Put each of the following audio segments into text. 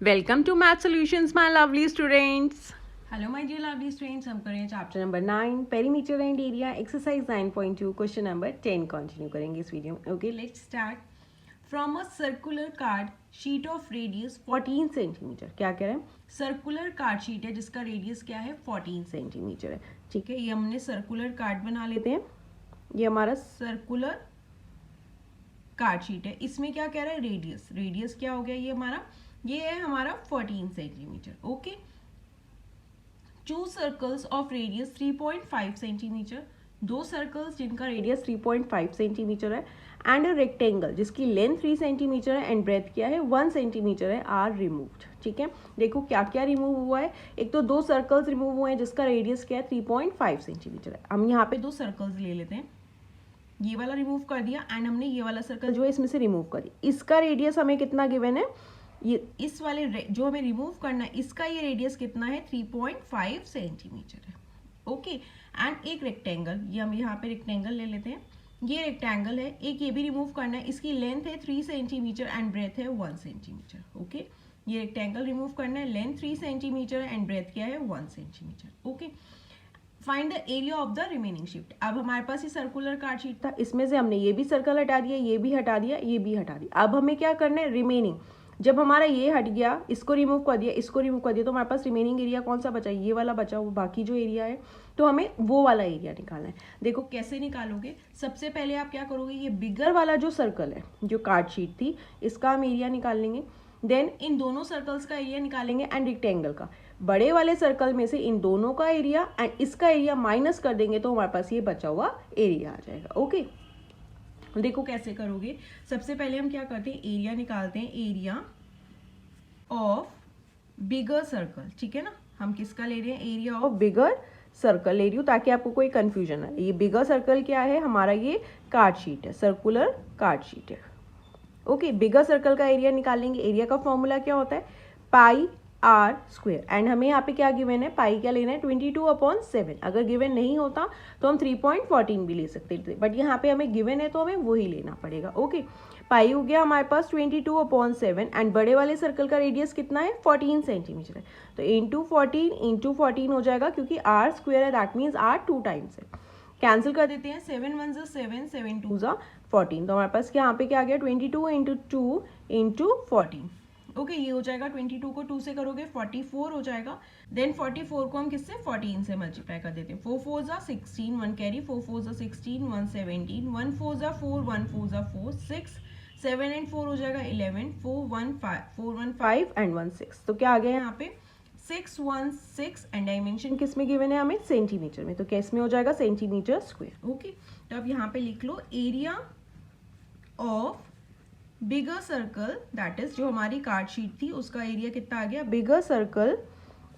Welcome to Math Solutions, my lovely students. Hello, my dear lovely students. हम करेंगे chapter number 9 perimeter and area exercise 9.2 question number 10 continue करेंगे इस video में. Okay, let's start. From a circular card sheet of radius 14 centimetre. क्या कह रहे हैं? Circular card sheet है जिसका रेडियस क्या है? 14 सेंटीमीटर है. ठीक है, ये हमने सर्कुलर कार्ड बना लेते हैं. ये हमारा सर्कुलर कार्ड शीट है. इसमें क्या कह रहा है? रेडियस. रेडियस क्या हो गया? ये है हमारा 14 centimetre. Okay, to circles of radius 3.5 centimetre. दो सर्कल्स जिनका रेडियस 3.5 सेंटीमीटर है एंड अ रेक्टेंगल जिसकी लेंथ 3 सेंटीमीटर है एंड ब्रेथ क्या है? 1 सेंटीमीटर है, आर रिमूव्ड. ठीक है, देखो क्या क्या रिमूव हुआ है. एक तो दो सर्कल्स रिमूव हुए हैं जिसका रेडियस क्या है? 3.5 सेंटीमीटर है. हम यहाँ पे दो सर्कल्स ले लेते हैं. ये वाला रिमूव कर दिया एंड हमने ये वाला सर्कल जो है इसमें से रिमूव कर दिया. इसका रेडियस हमें कितना गिवन है? ये इस वाले जो हमें रिमूव करना है इसका ये रेडियस कितना है? 3.5 सेंटीमीटर है. ओके, एंड एक रेक्टेंगल, ये हम यहाँ पे रेक्टेंगल ले लेते हैं. ये रेक्टेंगल है. एक ये भी रिमूव करना है. इसकी लेंथ है 3 सेंटीमीटर एंड ब्रेथ है 1 सेंटीमीटर. ओके, ये रेक्टेंगल रिमूव करना है. लेंथ 3 सेंटीमीटर एंड ब्रेथ क्या है? 1 centimetre. Okay, find the area of the remaining sheet. अब हमारे पास ये सर्कुलर कार्ड शीट था, इसमें से हमने ये भी सर्कल हटा दिया, ये भी हटा दिया, ये भी हटा दिया. अब हमें क्या करना है? रिमेनिंग. जब हमारा ये हट गया, इसको रिमूव कर दिया, इसको रिमूव कर दिया, तो हमारे पास रिमेनिंग एरिया कौन सा बचा? ये वाला बचा. वो बाकी जो एरिया है तो हमें वो वाला एरिया निकालना है. देखो कैसे निकालोगे. सबसे पहले आप क्या करोगे? ये बिगर वाला जो सर्कल है, जो कार्ड शीट थी, इसका हम एरिया निकाल लेंगे. देन इन दोनों सर्कल्स का एरिया निकालेंगे एंड रेक्टेंगल का. बड़े वाले सर्कल में से इन दोनों का एरिया एंड इसका एरिया माइनस कर देंगे तो हमारे पास ये बचा हुआ एरिया आ जाएगा. ओके, देखो कैसे करोगे. सबसे पहले हम क्या करते हैं? एरिया निकालते हैं. Area of bigger circle. ठीक है ना, हम किसका ले रहे हैं? एरिया ऑफ बिगर सर्कल ले रही हूँ ताकि आपको कोई कंफ्यूजन है. ये बिगर सर्कल क्या है? हमारा ये कार्ड शीट है, सर्कुलर कार्ड शीट है. ओके, बिगर सर्कल का एरिया निकालेंगे. एरिया का फॉर्मूला क्या होता है? पाई आर स्क्वेयर. एंड हमें यहाँ पे क्या गिवन है? पाई क्या लेना है? 22/7. अगर गिवन नहीं होता तो हम 3.14 भी ले सकते थे, बट यहाँ पे हमें गिवन है तो हमें वही लेना पड़ेगा. ओके, पाई हो गया हमारे पास 22/7 एंड बड़े वाले सर्कल का रेडियस कितना है? 14 सेंटीमीटर है. तो इंटू 14 हो जाएगा क्योंकि आर स्क्वेयर है, दैट मीन्स आर 2 टाइम्स है. कैंसिल कर देते हैं. 7 1 7, 7 2 14. तो हमारे पास यहाँ पे क्या आ गया? 22 इंटू 2 इंटू 14. ओके, ये हो जाएगा. 22 को 2 से करोगे 44 हो जाएगा. देन 44 को हम किससे? 14 से मल्टीप्लाई कर देते हैं. 4 4 16, 1 कैरी, 4 4 16, 1 17, 1 4 4, 1 4 4, 6, 7 एंड 4 हो जाएगा 11, 4 1 5 एंड 1 6. तो क्या आ गया यहाँ पे? 6 1 6 एंड डायमेंशन किस में गिवन है हमें? सेंटीमीटर में. तो किस में हो जाएगा? Centimetre square. ओके, तो अब यहाँ पे लिख लो area of bigger circle, that is जो हमारी कार्ड शीट थी उसका एरिया कितना आ गया? Bigger circle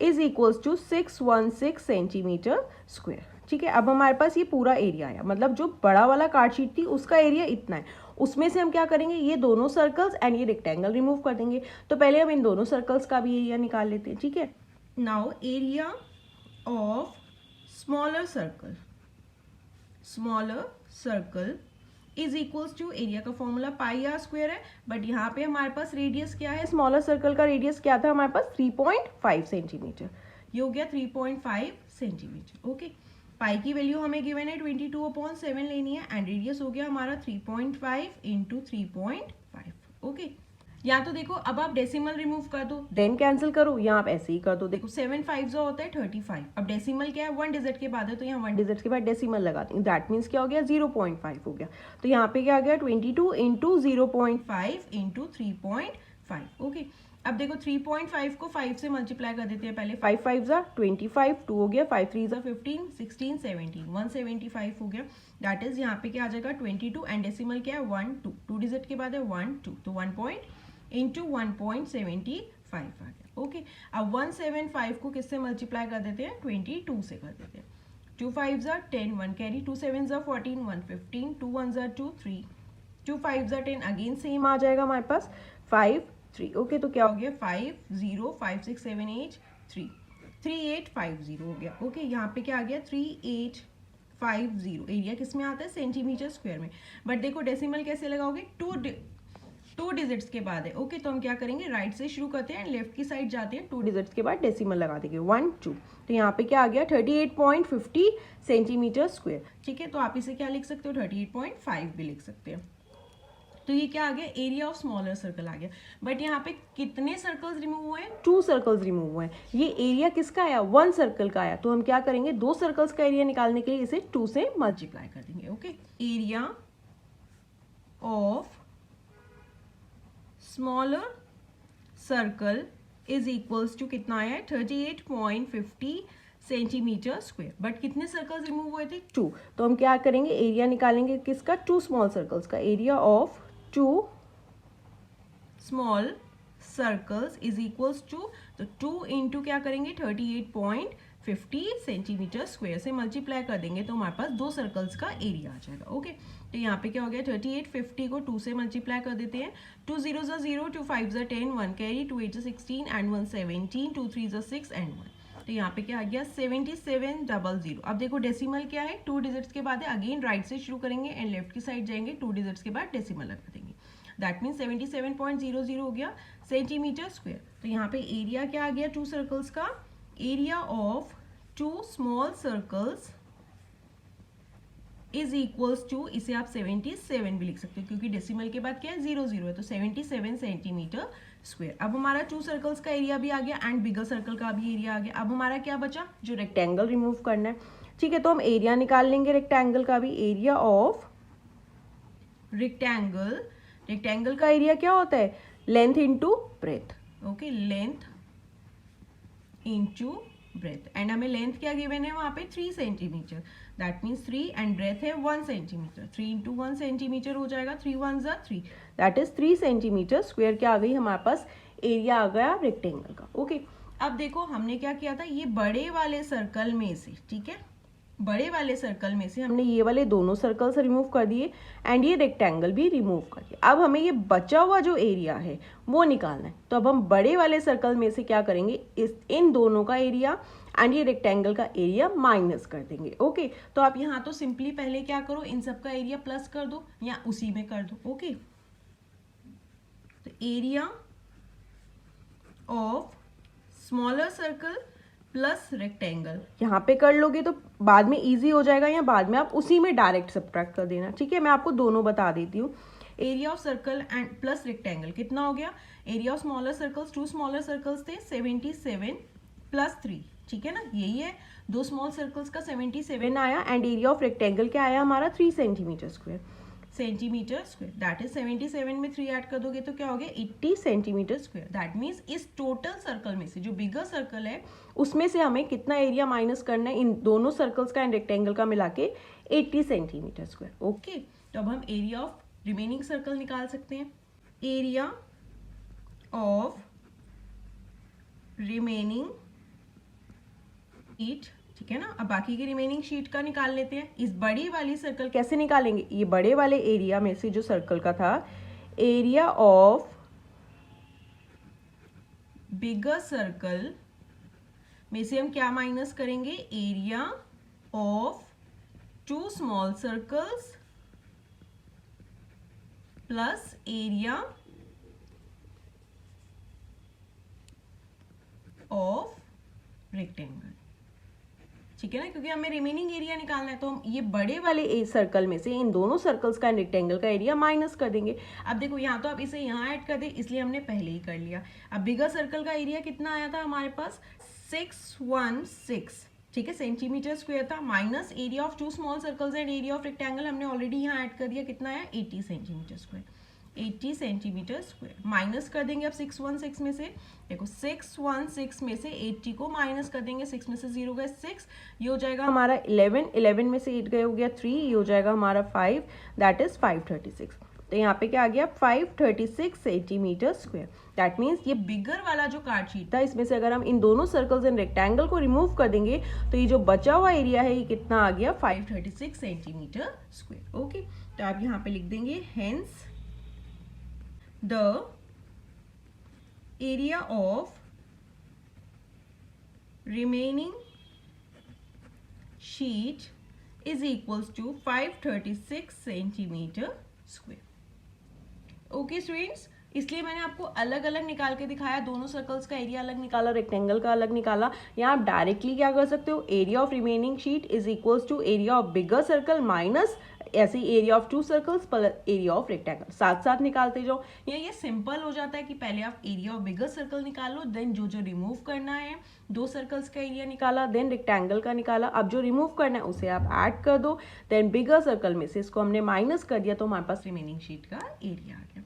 is equals to 616 centimetre square. ठीक है, अब हमारे पास ये पूरा एरिया आया, मतलब जो बड़ा वाला कार्ड शीट थी उसका एरिया इतना है. उसमें से हम क्या करेंगे? ये दोनों सर्कल्स एंड ये रेक्टेंगल रिमूव कर देंगे. तो पहले हम इन दोनों सर्कल्स का भी एरिया निकाल लेते हैं. ठीक है, now area of smaller circle is equals to area का फॉर्मूला पाई आर स्क्वायर है, बट यहाँ पे हमारे पास रेडियस क्या है? स्मॉलर सर्कल का रेडियस क्या था हमारे पास? 3.5 सेंटीमीटर. ये हो गया 3.5 सेंटीमीटर. ओके, पाई की वैल्यू हमें गिवन है 22/7 लेनी है एंड रेडियस हो गया हमारा 3.5 इंटू 3.5. ओके, या तो देखो अब आप डेसिमल रिमूव कर दो, देन कैंसिल करो, या आप ऐसे ही कर दो. देखो 7 5 होता है 35. अब डेसिमल क्या है? 1 डिजिट के बाद है तो यहाँ 1 डिजिट के बाद डेसिमल लगाते हैं. दैट मीन्स क्या हो गया? 0.5 हो गया. तो यहाँ पे क्या आ गया? 22 इंटू 0.5 इंटू 3.5. ओके, अब देखो 3.5 को 5 से मल्टीप्लाई कर देते हैं पहले. 5 5 25, 2 हो गया, 5 3 15, 16 17, 175 हो गया. दैट इज यहाँ पे क्या आ जाएगा? 22 एंड डेसिमल क्या है? 1 2. 2 डिजिट के बाद है 1 2, तो 1 पॉइंट इंटू 1.75 आ गया. ओके, अब 175 को किससे मल्टीप्लाई कर देते हैं? 22 से कर देते हैं. 2 5 10, 1 कैरी, 2 7 14, 1 15, 2 1 2 3, 2 5 10, अगेन सेम आ जाएगा हमारे पास 5 3. ओके, तो क्या हो गया? 5 0 5 6 7 8 3 3 8 5 0 हो गया. ओके, यहाँ पे क्या आ गया? 3850. एरिया किस में आता है? सेंटीमीटर स्क्वायर में. बट देखो डेसिमल कैसे लगाओगे? 2 डिजिट्स के बाद है। ओके, तो हम क्या करेंगे, राइट से शुरू करते हैं एंड लेफ्ट की साइड जाते हैं, 2 डिजिट्स के बाद डेसिमल लगा देंगे 1 2। तो यहाँ पे क्या आ गया 38.50 सेंटीमीटर स्क्वायर। ठीक है, तो आप इसे क्या लिख सकते हो, 38.5 भी लिख सकते हैं। तो ये क्या आ गया, एरिया ऑफ स्मॉलर सर्कल आ गया। बट यहाँ पे कितने सर्कल्स रिमूव हुए हैं, 2 सर्कल्स रिमूव हुए हैं। ये एरिया किसका आया, 1 सर्कल का आया। तो हम क्या करेंगे, 2 सर्कल्स का एरिया निकालने के लिए इसे 2 से मल्टीप्लाई कर देंगे। Okay, area of smaller circle is equals to कितना आया है, 38.50 सेंटीमीटर स्क्वायर। बट कितने सर्कल्स रिमूव हुए थे, 2। तो हम क्या करेंगे, एरिया निकालेंगे किसका, 2 स्मॉल सर्कल्स का। Area of 2 small circles is equals to, तो 2 इंटू क्या करेंगे, 38.50 सेंटीमीटर स्क्वायर से मल्टीप्लाई कर देंगे तो हमारे पास 2 सर्कल्स का एरिया आ जाएगा। ओके, तो यहाँ पे क्या हो गया, 3850 को 2 से मल्टीप्लाई कर देते हैं। 2 0 0, 2 5 10, 1 कैरी, 2 8 16 एंड 1 17, 2 3 6 एंड 1। तो यहाँ पे क्या आ गया 7700। अब देखो डेसिमल क्या है, 2 डिजिट्स के बाद है। अगेन राइट से शुरू करेंगे एंड लेफ्ट की साइड जाएंगे, 2 डिजिट्स के बाद डेसिमल लगा देंगे। दैट मीन 77.00 हो गया सेंटीमीटर स्क्वायर। तो यहाँ पे एरिया क्या आ गया 2 सर्कल्स का, area of 2 small circles is equals to, इसे आप 77 भी लिख सकते हो क्योंकि डेसिमल के बाद क्या है 00 है, तो 77 सेंटीमीटर स्क्वायर। अब हमारा 2 सर्कल्स का एरिया भी आ गया एंड बिगर सर्कल का भी एरिया आ गया। अब हमारा क्या बचा, जो रेक्टेंगल रिमूव करना है। ठीक है, तो हम एरिया निकाल लेंगे रेक्टेंगल का भी। एरिया ऑफ रेक्टेंगल, रेक्टेंगल का एरिया क्या होता है, length into breadth. Okay, length into breadth. And हमें लेंथ क्या गिवन है वहां पे 3 centimetre, that means 3 and breadth है 1 सेंटीमीटर। 3 इंटू 1 सेंटीमीटर हो जाएगा, 3 1 जा 3, दैट इज 3 सेंटीमीटर स्क्वायर। क्या आ गई हमारे पास, एरिया आ गया रेक्टेंगल का। ओके, अब देखो हमने क्या किया था, ये बड़े वाले सर्कल में से, ठीक है, बड़े वाले सर्कल में से हमने ये वाले दोनों सर्कल्स रिमूव कर दिए एंड ये रेक्टेंगल भी रिमूव कर दिया। अब हमें ये बचा हुआ जो एरिया है वो निकालना है। तो अब हम बड़े वाले सर्कल में से क्या करेंगे, इन दोनों का एरिया एंड ये रेक्टेंगल का एरिया माइनस कर देंगे। ओके, तो आप यहाँ तो सिंपली पहले क्या करो, इन सब का एरिया प्लस कर दो या उसी में कर दो। ओके, तो area of smaller circle plus rectangle यहाँ पे कर लोगे तो बाद में इजी हो जाएगा, या बाद में आप उसी में डायरेक्ट सब्ट्रैक्ट कर देना। ठीक है, मैं आपको दोनों बता देती हूँ। Area of circle and plus rectangle कितना हो गया, area of smaller circles 2 smaller circles थे 77 प्लस 3, ठीक है ना, यही है 2 स्मॉल सर्कल्स का 77 आया एंड एरिया ऑफ रेक्टेंगल क्या आया हमारा 3 सेंटीमीटर स्क्वायर, दैट इज 77 में 3 ऐड कर दोगे तो क्या हो गया 80 सेंटीमीटर स्क्वायर। दैट मीन्स इस टोटल सर्कल में से जो बिगर सर्कल है उसमें से हमें कितना एरिया माइनस करना है, इन दोनों सर्कल्स का एंड रेक्टेंगल का मिला के 80 सेंटीमीटर स्क्वायर। ओके, तो अब हम एरिया ऑफ रिमेनिंग सर्कल निकाल सकते हैं। एरिया ऑफ रिमेनिंग शीट, ठीक है ना। अब बाकी की रिमेनिंग शीट का निकाल लेते हैं। इस बड़ी वाली सर्कल कैसे निकालेंगे, ये बड़े वाले एरिया में से जो सर्कल का था, एरिया ऑफ बिगर सर्कल में से हम क्या माइनस करेंगे, area of 2 small circles plus area of rectangle, ठीक है ना, क्योंकि हमें रिमेनिंग एरिया निकालना है। तो हम ये बड़े वाले सर्कल में से इन दोनों सर्कल्स का रेक्टेंगल का एरिया माइनस कर देंगे। अब देखो यहाँ तो आप इसे यहाँ ऐड कर दे, इसलिए हमने पहले ही कर लिया। अब बिगर सर्कल का एरिया कितना आया था हमारे पास 616, ठीक है, सेंटीमीटर स्क्वायर था, minus area of 2 small circles and area of rectangle हमने ऑलरेडी यहाँ ऐड कर दिया, कितना आया 80 centimetre square, 80 centimetre square. Minus कर देंगे अब 616 में से, देखो 616 में से 80 को माइनस कर देंगे, 6 में से 0 गए 6, ये हो जाएगा हमारा 11, 11 में से 8 गए हो गया 3, ये हो जाएगा हमारा 5, दैट इज 536। तो यहाँ पे क्या आ गया 536 सेंटीमीटर स्क्वायर। दैट मीन्स ये बिगर वाला जो कार्ड शीट था इसमें से अगर हम इन दोनों सर्कल्स एंड रेक्टेंगल को रिमूव कर देंगे तो ये जो बचा हुआ एरिया है ये कितना आ गया 536 सेंटीमीटर स्क्वायर। ओके, तो आप यहाँ पे लिख देंगे hence the area of remaining sheet is equals to 536 centimeter square. Okay students, इसलिए मैंने आपको अलग अलग निकाल के दिखाया, दोनों सर्कल्स का एरिया अलग निकाला, रेक्टेंगल का अलग निकाला। यहाँ आप डायरेक्टली क्या कर सकते हो, area of remaining sheet is equals to area of bigger circle minus ऐसे एरिया ऑफ 2 सर्कल्स पर एरिया ऑफ रेक्टेंगल, साथ साथ निकालते जाओ। ये सिंपल हो जाता है कि पहले आप एरिया ऑफ बिगर सर्कल निकालो, देन जो जो रिमूव करना है, 2 सर्कल्स का एरिया निकाला, देन रेक्टेंगल का निकाला, अब जो रिमूव करना है उसे आप ऐड कर दो, देन बिगर सर्कल में से इसको हमने माइनस कर दिया तो हमारे पास रिमेनिंग शीट का एरिया आ गया।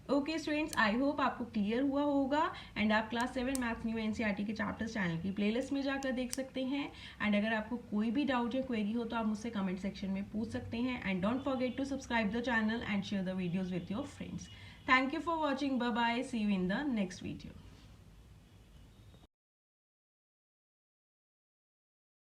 ओके स्टूडेंट्स, आई होप आपको क्लियर हुआ होगा एंड आप क्लास 7 मैथ्स न्यू एनसीईआरटी के चैप्टर्स चैनल की प्लेलिस्ट में जाकर देख सकते हैं। एंड अगर आपको कोई भी डाउट या क्वेरी हो तो आप मुझसे कमेंट सेक्शन में पूछ सकते हैं। And don't forget to subscribe the channel and share the videos with your friends. Thank you for watching, bye bye, see you in the next video.